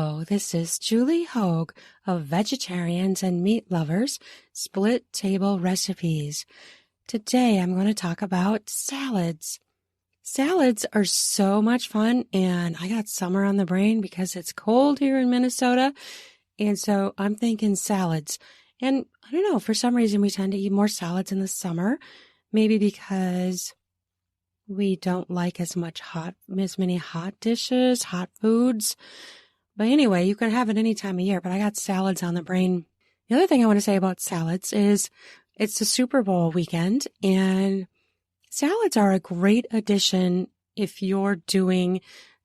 Hello, this is Julie Hogue of Vegetarians and Meat Lovers Split Table Recipes. Today I'm going to talk about salads. Salads are so much fun, and I got summer on the brain because it's cold here in Minnesota, and so I'm thinking salads. And I don't know, for some reason we tend to eat more salads in the summer, maybe because we don't like as many hot dishes, hot foods. But anyway, you can have it any time of year, but I got salads on the brain. The other thing I want to say about salads is it's the Super Bowl weekend, and salads are a great addition if you're doing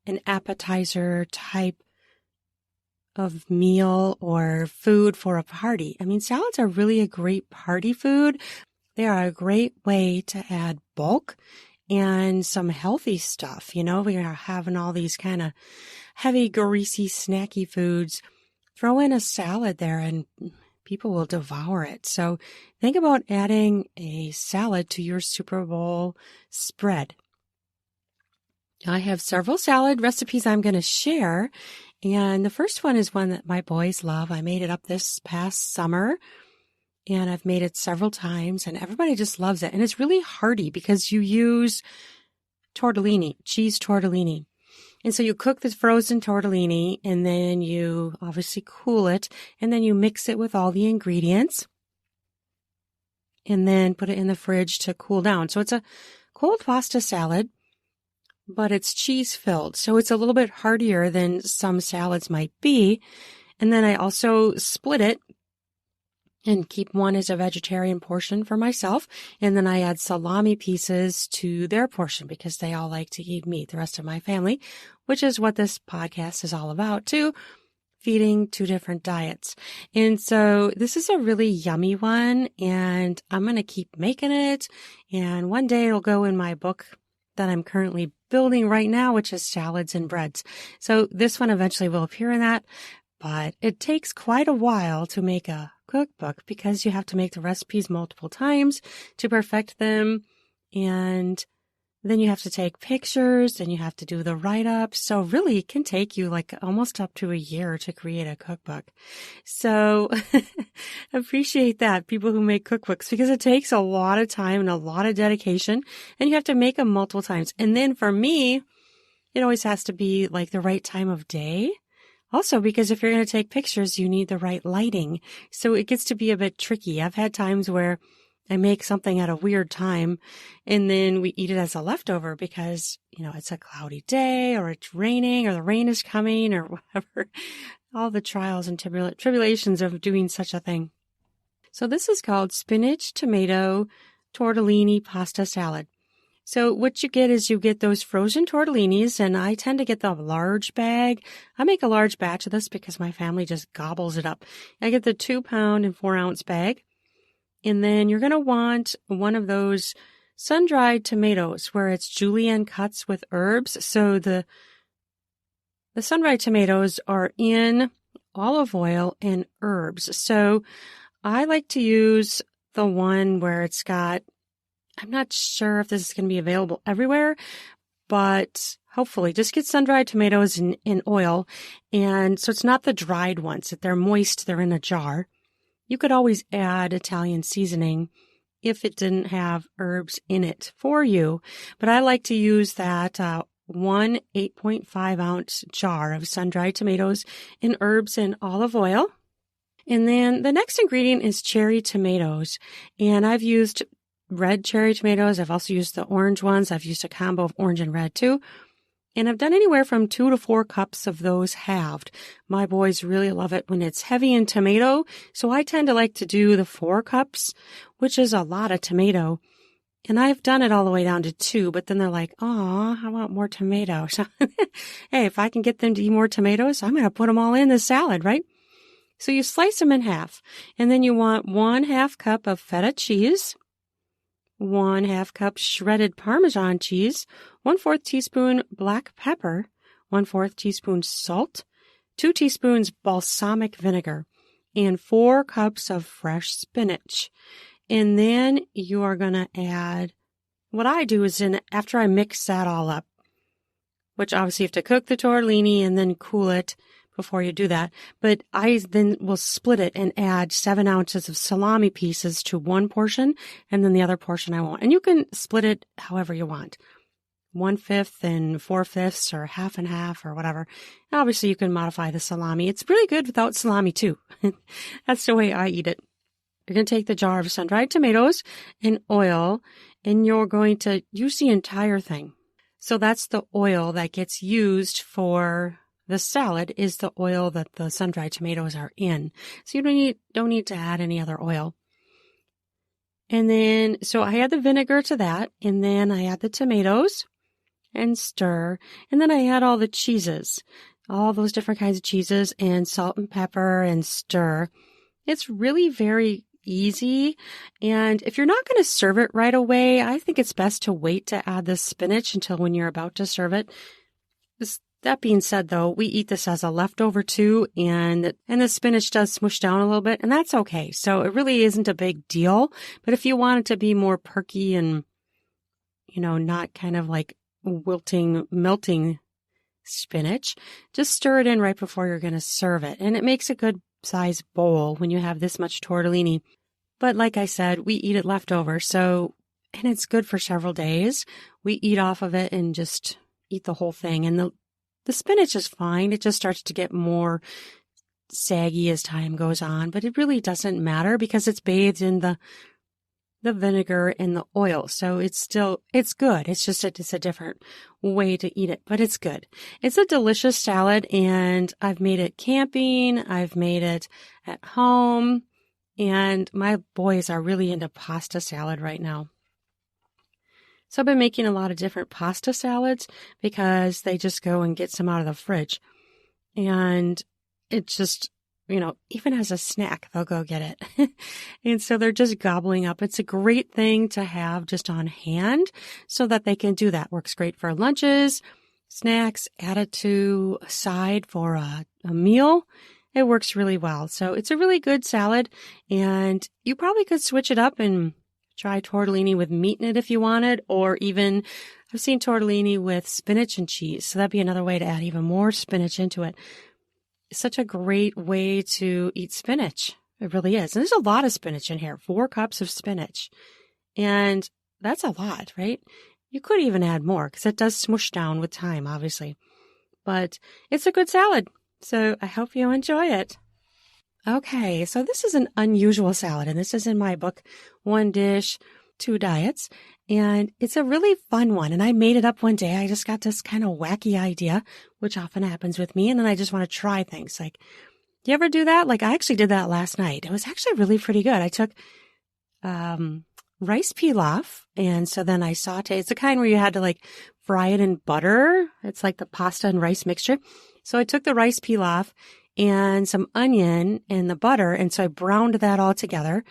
an appetizer type of meal or food for a party. I mean, salads are really a great party food. They are a great way to add bulk and some healthy stuff. You know, we are having all these kind of heavy, greasy, snacky foods. Throw in a salad there and people will devour it. So think about adding a salad to your Super Bowl spread. I have several salad recipes I'm going to share. And the first one is one that my boys love. I made it up this past summer, and I've made it several times, and everybody just loves it. And it's really hearty because you use tortellini, cheese tortellini. And so you cook the frozen tortellini, and then you obviously cool it, and then you mix it with all the ingredients, and then put it in the fridge to cool down. So it's a cold pasta salad, but it's cheese filled. So it's a little bit heartier than some salads might be. And then I also split it and keep one as a vegetarian portion for myself. And then I add salami pieces to their portion because they all like to eat meat, the rest of my family, which is what this podcast is all about too, feeding two different diets. And so this is a really yummy one, and I'm going to keep making it. And one day it'll go in my book that I'm currently building right now, which is Salads and Breads. So this one eventually will appear in that, but it takes quite a while to make a cookbook because you have to make the recipes multiple times to perfect them, and then you have to take pictures and you have to do the write-up. So really it can take you like almost up to a year to create a cookbook. So appreciate that, people who make cookbooks, because it takes a lot of time and a lot of dedication, and you have to make them multiple times. And then for me, it always has to be like the right time of day. Also, because if you're going to take pictures, you need the right lighting. So it gets to be a bit tricky. I've had times where I make something at a weird time and then we eat it as a leftover because, you know, it's a cloudy day or it's raining or the rain is coming or whatever. All the trials and tribulations of doing such a thing. So this is called spinach, tomato, tortellini pasta salad. So what you get is you get those frozen tortellinis, and I tend to get the large bag. I make a large batch of this because my family just gobbles it up. I get the 2-pound and 4-ounce bag. And then you're going to want one of those sun-dried tomatoes where it's julienne cuts with herbs. So the sun-dried tomatoes are in olive oil and herbs. So I like to use the one where it's got, I'm not sure if this is going to be available everywhere, but hopefully just get sun-dried tomatoes in oil. And so it's not the dried ones. If they're moist, they're in a jar. You could always add Italian seasoning if it didn't have herbs in it for you. But I like to use that 8.5-ounce jar of sun-dried tomatoes and herbs and olive oil. And then the next ingredient is cherry tomatoes. And I've used red cherry tomatoes. I've also used the orange ones. I've used a combo of orange and red too. And I've done anywhere from 2 to 4 cups of those halved. My boys really love it when it's heavy in tomato. So I tend to like to do the 4 cups, which is a lot of tomato. And I've done it all the way down to 2, but then they're like, oh, I want more tomatoes. Hey, if I can get them to eat more tomatoes, I'm going to put them all in the salad, right? So you slice them in half. And then you want 1/2 cup of feta cheese, 1/2 cup shredded Parmesan cheese, 1/4 teaspoon black pepper, 1/4 teaspoon salt, 2 teaspoons balsamic vinegar, and 4 cups of fresh spinach. And then you are going to add, what I do is after I mix that all up, which obviously you have to cook the tortellini and then cool it before you do that. But I then will split it and add 7 ounces of salami pieces to one portion, and then the other portion I won't. And you can split it however you want. 1/5 and 4/5 or half and half or whatever. Obviously, you can modify the salami. It's really good without salami too. That's the way I eat it. You're going to take the jar of sun-dried tomatoes and oil, and you're going to use the entire thing. So that's the oil that gets used for the salad, is the oil that the sun-dried tomatoes are in. So you don't need to add any other oil. And then, so I add the vinegar to that, and then I add the tomatoes and stir. And then I add all the cheeses, all those different kinds of cheeses, and salt and pepper, and stir. It's really very easy. And if you're not going to serve it right away, I think it's best to wait to add the spinach until when you're about to serve it. That being said, though, we eat this as a leftover too, and the spinach does smush down a little bit, and that's okay. So it really isn't a big deal. But if you want it to be more perky and, not kind of like wilting, melting spinach, just stir it in right before you're going to serve it. And it makes a good size bowl when you have this much tortellini. But like I said, we eat it leftover, and it's good for several days. We eat off of it and just eat the whole thing. And the spinach is fine. It just starts to get more saggy as time goes on, but it really doesn't matter because it's bathed in the vinegar and the oil. So it's good. It's just it's a different way to eat it, but it's good. It's a delicious salad, and I've made it camping. I've made it at home, and my boys are really into pasta salad right now. So I've been making a lot of different pasta salads because they just go and get some out of the fridge. And it's just, even as a snack, they'll go get it. And so they're just gobbling up. It's a great thing to have just on hand so that they can do that. Works great for lunches, snacks, add it to a side for a meal. It works really well. So it's a really good salad, and you probably could switch it up and try tortellini with meat in it if you wanted, or even I've seen tortellini with spinach and cheese. So that'd be another way to add even more spinach into it. It's such a great way to eat spinach. It really is. And there's a lot of spinach in here, 4 cups of spinach. And that's a lot, right? You could even add more because it does smush down with time, obviously. But it's a good salad. So I hope you enjoy it. Okay, so this is an unusual salad, and this is in my book, 1 Dish, 2 Diets, and it's a really fun one, and I made it up one day. I just got this kind of wacky idea, which often happens with me, and then I just want to try things. Like, do you ever do that? Like, I actually did that last night. It was actually really pretty good. I took rice pilaf, and so then I sauteed. It's the kind where you had to, fry it in butter. It's like the pasta and rice mixture. So I took the rice pilaf and some onion and the butter. And so I browned that all together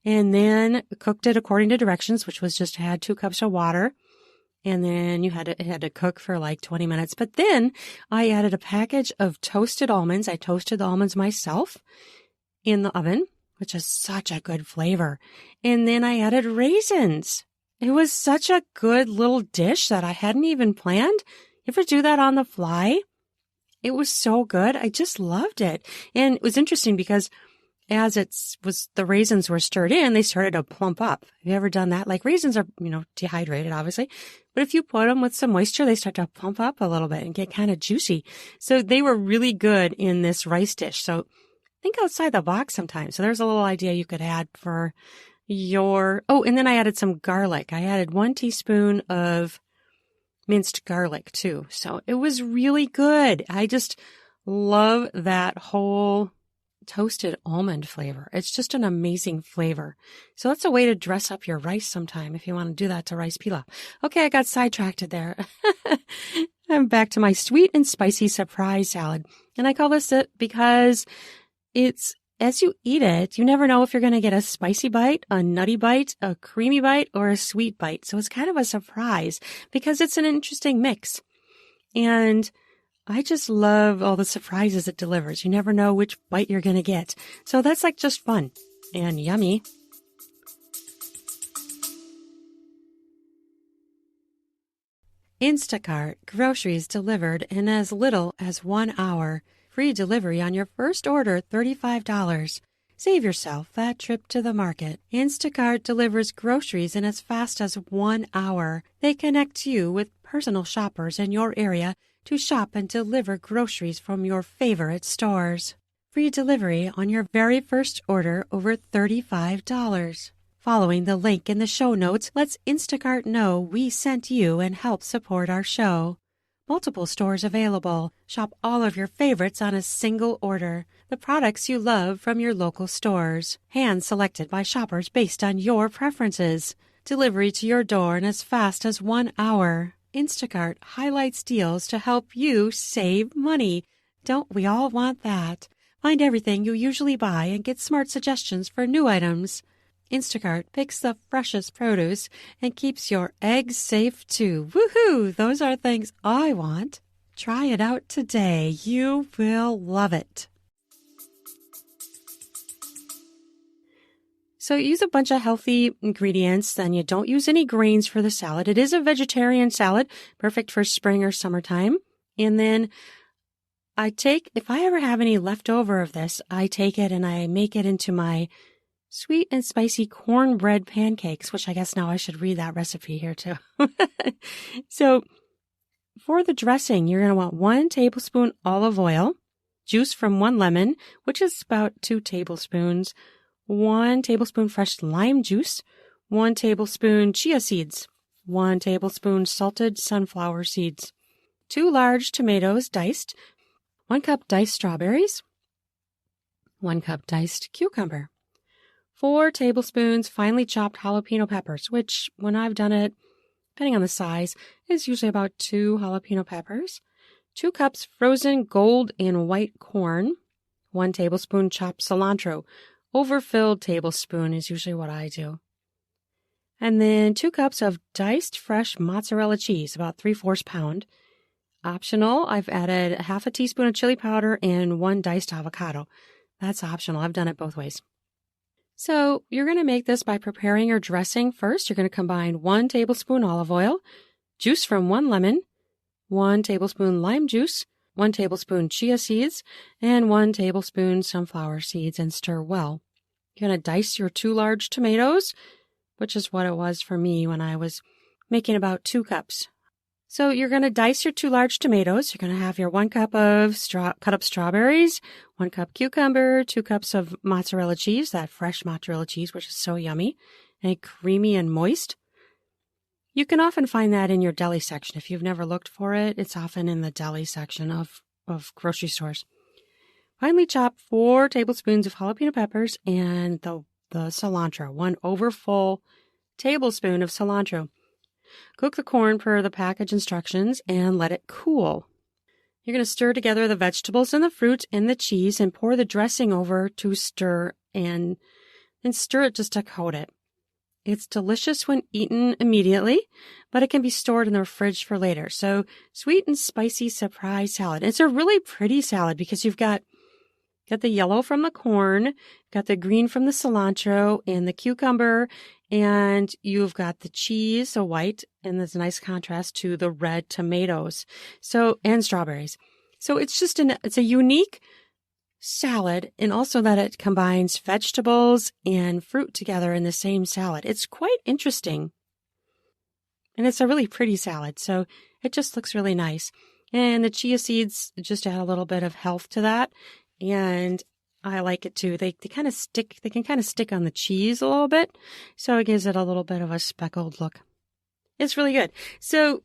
and then cooked it according to directions, which was just add 2 cups of water. And then it had to cook for 20 minutes. But then I added a package of toasted almonds. I toasted the almonds myself in the oven, which is such a good flavor. And then I added raisins. It was such a good little dish that I hadn't even planned. You ever do that on the fly? It was so good. I just loved it. And it was interesting because as the raisins were stirred in, they started to plump up. Have you ever done that? Raisins are, dehydrated, obviously. But if you put them with some moisture, they start to plump up a little bit and get kind of juicy. So they were really good in this rice dish. So think outside the box sometimes. So there's a little idea you could add for and then I added some garlic. I added 1 teaspoon of minced garlic too. So it was really good. I just love that whole toasted almond flavor. It's just an amazing flavor. So that's a way to dress up your rice sometime if you want to do that to rice pilaf. Okay, I got sidetracked there. I'm back to my sweet and spicy surprise salad. And I call this it because as you eat it, you never know if you're going to get a spicy bite, a nutty bite, a creamy bite, or a sweet bite. So it's kind of a surprise because it's an interesting mix. And I just love all the surprises it delivers. You never know which bite you're going to get. So that's just fun and yummy. Instacart groceries delivered in as little as 1 hour. Free delivery on your first order, $35. Save yourself that trip to the market. Instacart delivers groceries in as fast as 1 hour. They connect you with personal shoppers in your area to shop and deliver groceries from your favorite stores. Free delivery on your very first order over $35. Following the link in the show notes lets Instacart know we sent you and help support our show. Multiple stores available. Shop all of your favorites on a single order. The products you love from your local stores. Hand selected by shoppers based on your preferences. Delivery to your door in as fast as 1 hour. Instacart highlights deals to help you save money. Don't we all want that? Find everything you usually buy and get smart suggestions for new items. Instacart picks the freshest produce and keeps your eggs safe too. Woohoo! Those are things I want. Try it out today. You will love it. So use a bunch of healthy ingredients, and you don't use any grains for the salad. It is a vegetarian salad, perfect for spring or summertime. And then if I ever have any leftover of this, I take it and I make it into my sweet and spicy cornbread pancakes, which I guess now I should read that recipe here too. So for the dressing, you're going to want 1 tablespoon olive oil, juice from 1 lemon, which is about 2 tablespoons, 1 tablespoon fresh lime juice, 1 tablespoon chia seeds, 1 tablespoon salted sunflower seeds, 2 large tomatoes diced, 1 cup diced strawberries, 1 cup diced cucumber, 4 tablespoons finely chopped jalapeno peppers, which when I've done it, depending on the size, is usually about 2 jalapeno peppers, 2 cups frozen gold and white corn, 1 tablespoon chopped cilantro. Overfilled tablespoon is usually what I do. And then 2 cups of diced fresh mozzarella cheese, about 3/4 pound. Optional, I've added half a teaspoon of chili powder and 1 diced avocado. That's optional. I've done it both ways. So you're going to make this by preparing your dressing first. You're going to combine 1 tablespoon olive oil, juice from 1 lemon, 1 tablespoon lime juice, 1 tablespoon chia seeds, and 1 tablespoon sunflower seeds, and stir well. You're going to dice your 2 large tomatoes, which is what it was for me when I was making about 2 cups. So you're going to dice your 2 large tomatoes. You're going to have your 1 cup of cut up strawberries, 1 cup cucumber, 2 cups of mozzarella cheese, that fresh mozzarella cheese, which is so yummy and creamy and moist. You can often find that in your deli section. If you've never looked for it, it's often in the deli section of grocery stores. Finely chop 4 tablespoons of jalapeno peppers and the cilantro, 1 overfull tablespoon of cilantro. Cook the corn per the package instructions and let it cool. You're going to stir together the vegetables and the fruit and the cheese and pour the dressing over to stir and stir it just to coat it. It's delicious when eaten immediately, but it can be stored in the fridge for later. So sweet and spicy surprise salad. It's a really pretty salad because you've got the yellow from the corn, got the green from the cilantro and the cucumber, and you've got the cheese, so white, and there's a nice contrast to the red tomatoes, and strawberries. So it's just it's a unique salad, and also that it combines vegetables and fruit together in the same salad. It's quite interesting. And it's a really pretty salad, so it just looks really nice. And the chia seeds just add a little bit of health to that. And I like it too. They kind of stick. They can kind of stick on the cheese a little bit, so it gives it a little bit of a speckled look. It's really good. So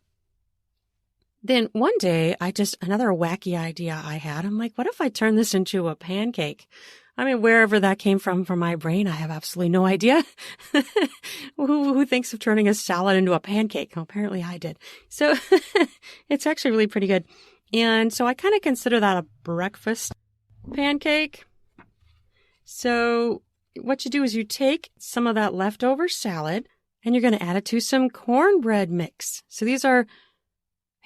then one day, another wacky idea I had. I'm like, what if I turn this into a pancake? I mean, wherever that came from my brain, I have absolutely no idea. Who thinks of turning a salad into a pancake? Well, apparently I did. So it's actually really pretty good. And so I kind of consider that a breakfast pancake. So what you do is you take some of that leftover salad and you're going to add it to some cornbread mix. So these are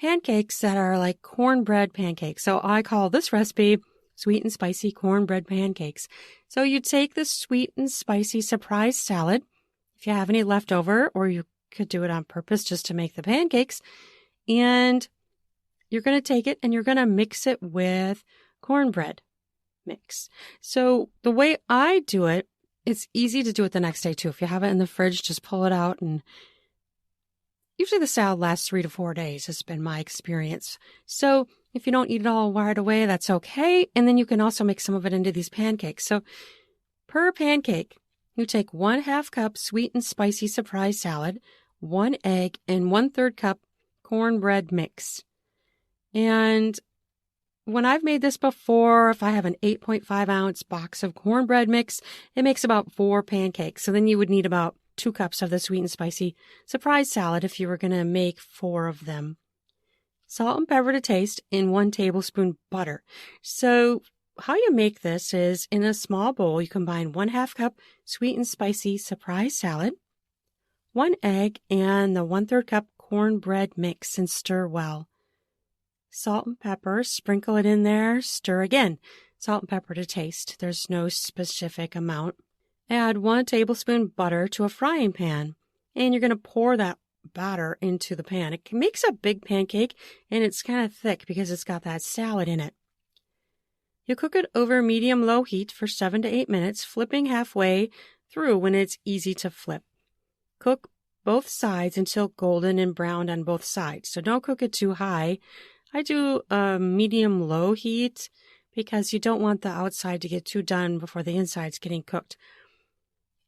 pancakes that are like cornbread pancakes. So I call this recipe sweet and spicy cornbread pancakes. So you take this sweet and spicy surprise salad, if you have any leftover, or you could do it on purpose just to make the pancakes, and you're going to take it and you're going to mix it with cornbread mix. So the way I do it, it's easy to do it the next day too. If you have it in the fridge, just pull it out, and usually the salad lasts 3 to 4 days, has been my experience. So if you don't eat it all right away, that's okay. And then you can also make some of it into these pancakes. So per pancake, you take 1/2 cup sweet and spicy surprise salad, 1 egg, and 1/3 cup cornbread mix. And when I've made this before, if I have an 8.5 ounce box of cornbread mix, it makes about 4 pancakes. So then you would need about 2 cups of the sweet and spicy surprise salad if you were going to make 4 of them. Salt and pepper to taste, and 1 tablespoon butter. So how you make this is, in a small bowl, you combine 1/2 cup sweet and spicy surprise salad, 1 egg, and the 1/3 cup cornbread mix, and stir well. Salt and pepper, sprinkle it in there, stir again. Salt and pepper to taste. There's no specific amount. Add 1 tablespoon butter to a frying pan, and you're going to pour that batter into the pan. It makes a big pancake, and it's kind of thick because it's got that salad in it. You cook it over medium-low heat for 7 to 8 minutes, flipping halfway through when it's easy to flip. Cook both sides until golden and browned on both sides. So don't cook it too high. I do a medium-low heat because you don't want the outside to get too done before the inside's getting cooked.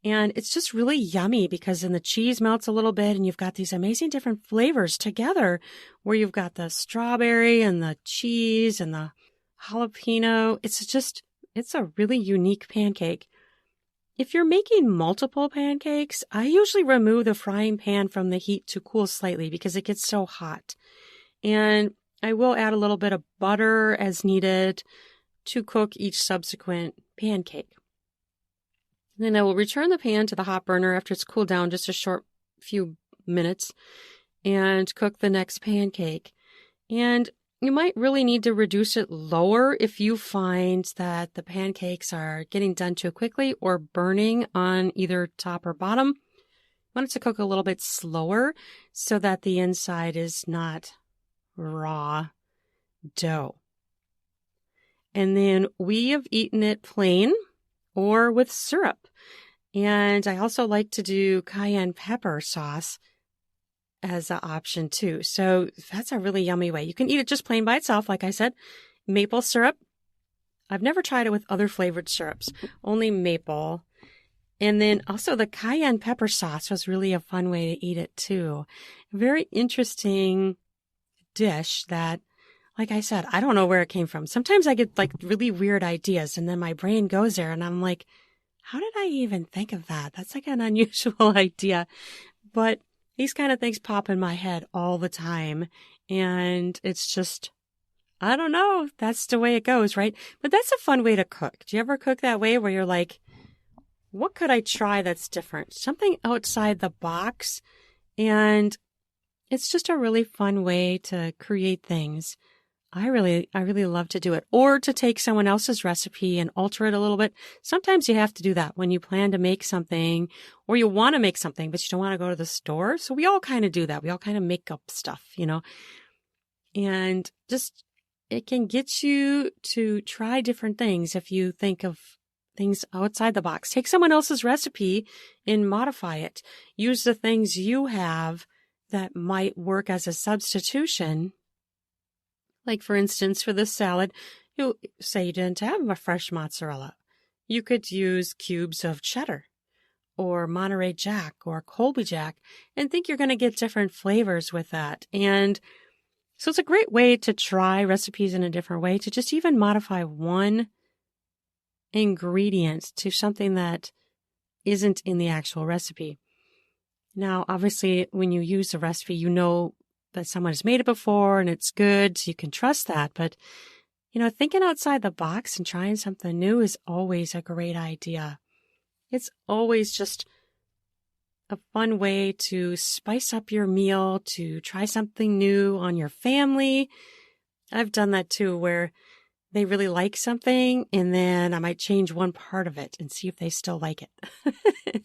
And it's just really yummy because then the cheese melts a little bit, and you've got these amazing different flavors together where you've got the strawberry and the cheese and the jalapeno. It's a really unique pancake. If you're making multiple pancakes, I usually remove the frying pan from the heat to cool slightly because it gets so hot. And I will add a little bit of butter as needed to cook each subsequent pancake. Then I will return the pan to the hot burner after it's cooled down just a short few minutes and cook the next pancake. And you might really need to reduce it lower if you find that the pancakes are getting done too quickly or burning on either top or bottom. You want it to cook a little bit slower so that the inside is not raw dough. And then we have eaten it plain or with syrup. And I also like to do cayenne pepper sauce as an option too. So that's a really yummy way. You can eat it just plain by itself, like I said. Maple syrup. I've never tried it with other flavored syrups, only maple. And then also the cayenne pepper sauce was really a fun way to eat it too. A very interesting dish that, like I said, I don't know where it came from. Sometimes I get like really weird ideas and then my brain goes there and I'm like, how did I even think of that? That's like an unusual idea. But these kind of things pop in my head all the time. And it's just, I don't know. That's the way it goes, right? But that's a fun way to cook. Do you ever cook that way where you're like, what could I try that's different? Something outside the box. And it's just a really fun way to create things. I really love to do it. Or to take someone else's recipe and alter it a little bit. Sometimes you have to do that when you plan to make something or you want to make something, but you don't want to go to the store. So we all kind of do that. We all kind of make up stuff, you know, and just it can get you to try different things if you think of things outside the box. Take someone else's recipe and modify it. Use the things you have that might work as a substitution. Like, for instance, for this salad, you say you didn't have a fresh mozzarella. You could use cubes of cheddar or Monterey Jack or Colby Jack and think you're going to get different flavors with that. And so it's a great way to try recipes in a different way, to just even modify one ingredient to something that isn't in the actual recipe. Now, obviously, when you use a recipe, you know that someone has made it before and it's good, so you can trust that. But, you know, thinking outside the box and trying something new is always a great idea. It's always just a fun way to spice up your meal, to try something new on your family. I've done that too, where they really like something and then I might change one part of it and see if they still like it.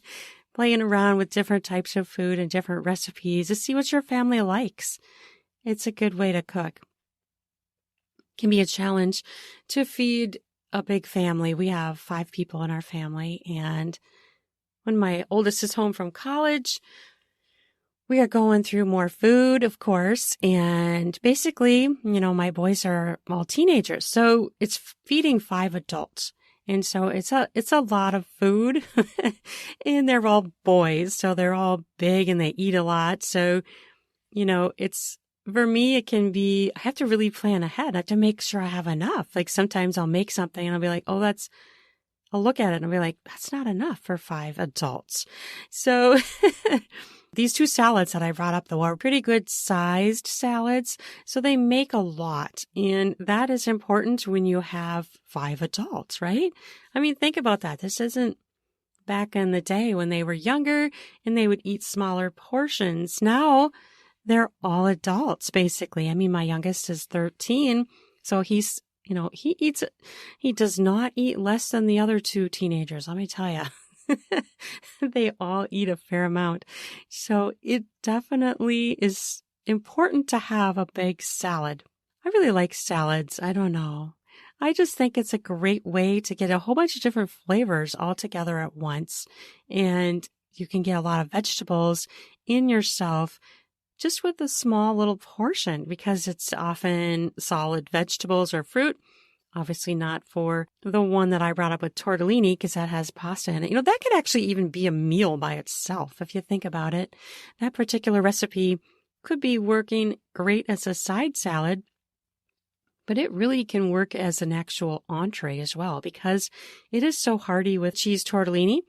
Playing around with different types of food and different recipes to see what your family likes. It's a good way to cook. can be a challenge to feed a big family. We have 5 people in our family, and when my oldest is home from college, we are going through more food, of course, and basically, my boys are all teenagers, so it's feeding 5 adults. And so it's a lot of food and they're all boys. So they're all big and they eat a lot. So, for me, it can be, I have to really plan ahead. I have to make sure I have enough. Like sometimes I'll make something and I'll be like, I'll look at it and I'll be like, that's not enough for 5 adults. So these 2 salads that I brought up, though, are pretty good sized salads. So they make a lot. And that is important when you have 5 adults, right? I mean, think about that. This isn't back in the day when they were younger and they would eat smaller portions. Now they're all adults, basically. I mean, my youngest is 13. So he does not eat less than the other 2 teenagers. Let me tell you. They all eat a fair amount. So it definitely is important to have a big salad. I really like salads. I don't know. I just think it's a great way to get a whole bunch of different flavors all together at once. And you can get a lot of vegetables in yourself just with a small little portion because it's often solid vegetables or fruit. Obviously not for the one that I brought up with tortellini because that has pasta in it. That could actually even be a meal by itself if you think about it. That particular recipe could be working great as a side salad, but it really can work as an actual entree as well because it is so hearty with cheese tortellini.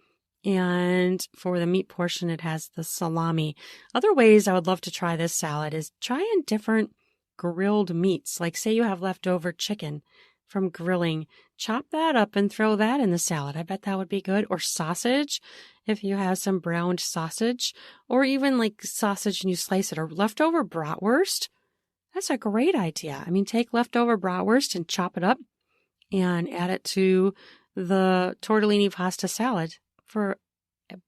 And for the meat portion, it has the salami. Other ways I would love to try this salad is trying different grilled meats. Like say you have leftover chicken from grilling, chop that up and throw that in the salad. I bet that would be good. Or sausage, if you have some browned sausage, or even like sausage and you slice it, or leftover bratwurst. That's a great idea. I mean, take leftover bratwurst and chop it up and add it to the tortellini pasta salad for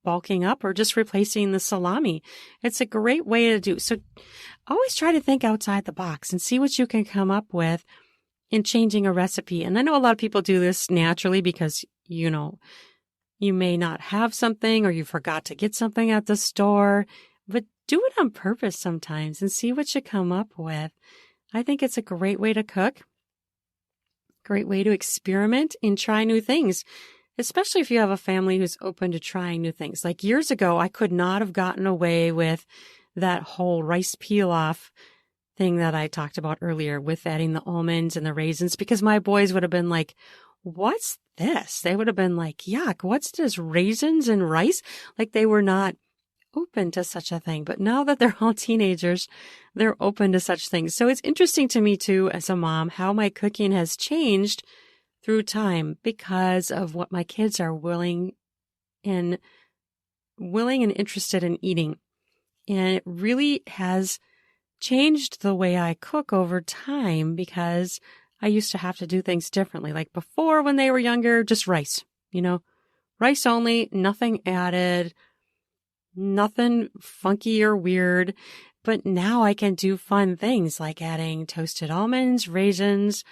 bulking up or just replacing the salami. It's a great way to do. So always try to think outside the box and see what you can come up with in changing a recipe. And I know a lot of people do this naturally because, you may not have something or you forgot to get something at the store, but do it on purpose sometimes and see what you come up with. I think it's a great way to cook, great way to experiment and try new things, especially if you have a family who's open to trying new things. Like years ago, I could not have gotten away with that whole rice pilaf thing that I talked about earlier with adding the almonds and the raisins because my boys would have been like, what's this? They would have been like, yuck, what's this? Raisins and rice? Like they were not open to such a thing. But now that they're all teenagers, they're open to such things. So it's interesting to me too, as a mom, how my cooking has changed through time because of what my kids are willing and interested in eating. And it really has changed the way I cook over time because I used to have to do things differently. Like before, when they were younger, just rice, rice only, nothing added, nothing funky or weird. But now I can do fun things like adding toasted almonds, raisins,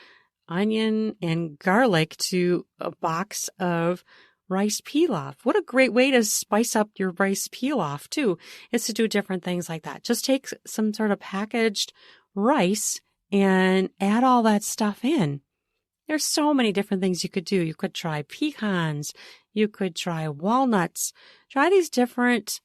onion, and garlic to a box of rice pilaf. What a great way to spice up your rice pilaf too, is to do different things like that. Just take some sort of packaged rice and add all that stuff in. There's so many different things you could do. You could try pecans. You could try walnuts. Try these different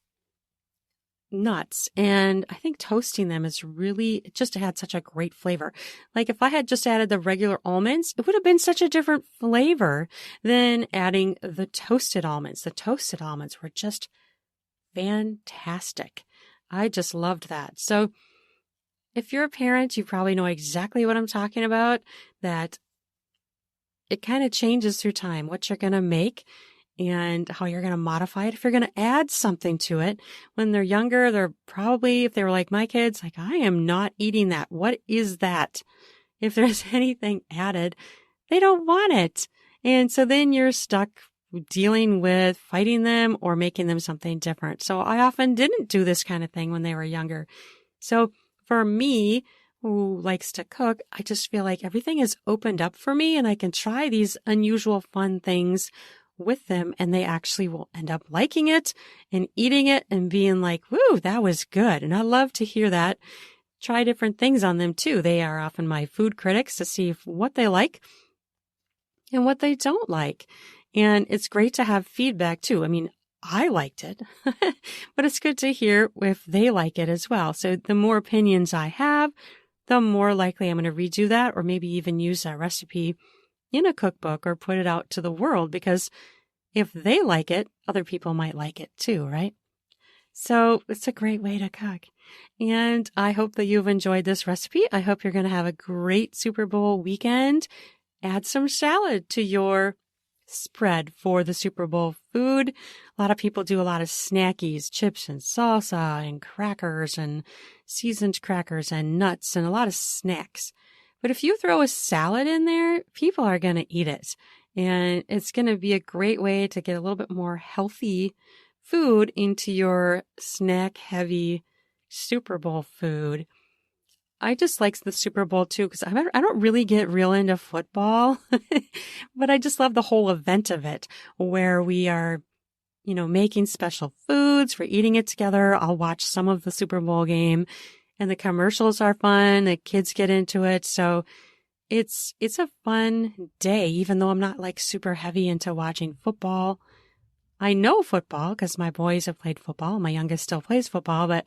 nuts. And I think toasting them is really, it just had such a great flavor. Like if I had just added the regular almonds, it would have been such a different flavor than adding the toasted almonds. The toasted almonds were just fantastic. I just loved that. So if you're a parent, you probably know exactly what I'm talking about, that it kind of changes through time, what you're going to make and how you're going to modify it. If you're going to add something to it, when they're younger, they're probably, if they were like my kids, like, I am not eating that. What is that? If there's anything added, they don't want it. And so then you're stuck dealing with fighting them or making them something different. So I often didn't do this kind of thing when they were younger. So for me, who likes to cook, I just feel like everything is opened up for me and I can try these unusual fun things with them and they actually will end up liking it and eating it and being like, woo, that was good. And I love to hear that. Try different things on them too. They are often my food critics to see what they like and what they don't like. And it's great to have feedback too. I mean, I liked it, but it's good to hear if they like it as well. So the more opinions I have, the more likely I'm going to redo that or maybe even use that recipe in a cookbook or put it out to the world, because if they like it, other people might like it too, right? So it's a great way to cook. And I hope that you've enjoyed this recipe. I hope you're going to have a great Super Bowl weekend. Add some salad to your spread for the Super Bowl food. A lot of people do a lot of snackies, chips and salsa and crackers and seasoned crackers and nuts and a lot of snacks. But if you throw a salad in there, people are going to eat it. And it's going to be a great way to get a little bit more healthy food into your snack-heavy Super Bowl food. I just like the Super Bowl too because I don't really get real into football, but I just love the whole event of it where we are, making special foods. We're eating it together. I'll watch some of the Super Bowl game and the commercials are fun. The kids get into it. So it's a fun day, even though I'm not like super heavy into watching football. I know football because my boys have played football. My youngest still plays football, but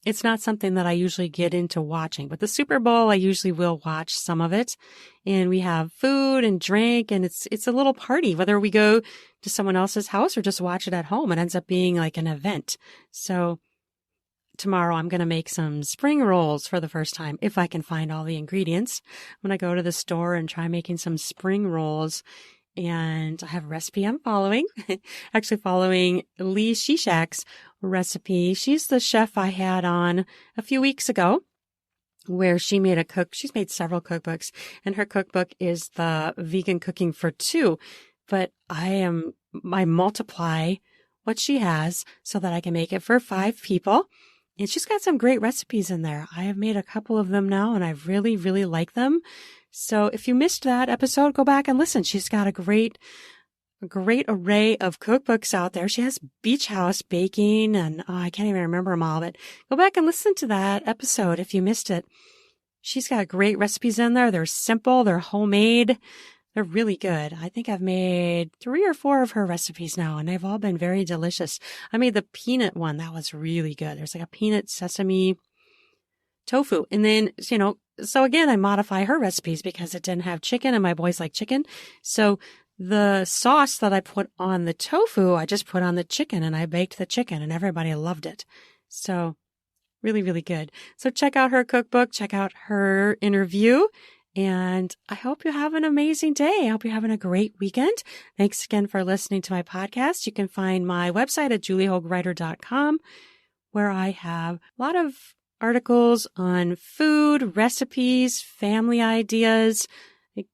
it's not something that I usually get into watching. But the Super Bowl, I usually will watch some of it. And we have food and drink, and it's a little party, whether we go to someone else's house or just watch it at home. It ends up being like an event. So tomorrow I'm going to make some spring rolls for the first time, if I can find all the ingredients. I'm going to go to the store and try making some spring rolls. And I have a recipe I'm following, actually following Lee Shishak's recipe. She's the chef I had on a few weeks ago where she's made several cookbooks, and her cookbook is the Vegan Cooking for Two. But I multiply what she has so that I can make it for 5 people. And she's got some great recipes in there. I have made a couple of them now and I really, really like them. So if you missed that episode, go back and listen. She's got a great array of cookbooks out there. She has Beach House Baking and I can't even remember them all, but go back and listen to that episode if you missed it. She's got great recipes in there. They're simple. They're homemade. They're really good. I think I've made 3 or 4 of her recipes now, and they've all been very delicious. I made the peanut one. That was really good. There's like a peanut sesame tofu. And then, so again, I modify her recipes because it didn't have chicken and my boys like chicken. So the sauce that I put on the tofu, I just put on the chicken and I baked the chicken and everybody loved it. So really, really good. So check out her cookbook, check out her interview, and I hope you have an amazing day. I hope you're having a great weekend. Thanks again for listening to my podcast. You can find my website at juliehogewriter.com where I have a lot of articles on food, recipes, family ideas,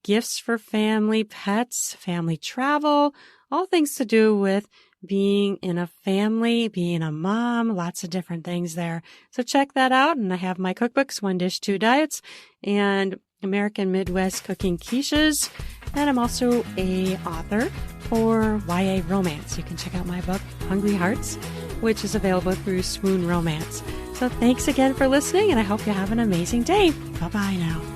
gifts for family, pets, family travel, all things to do with being in a family, being a mom, lots of different things there. So check that out. And I have my cookbooks, 1 Dish, 2 Diets, and American Midwest Cooking Quiches. And I'm also a author for YA romance. You can check out my book, Hungry Hearts, which is available through Swoon Romance. So thanks again for listening, and I hope you have an amazing day. Bye-bye now.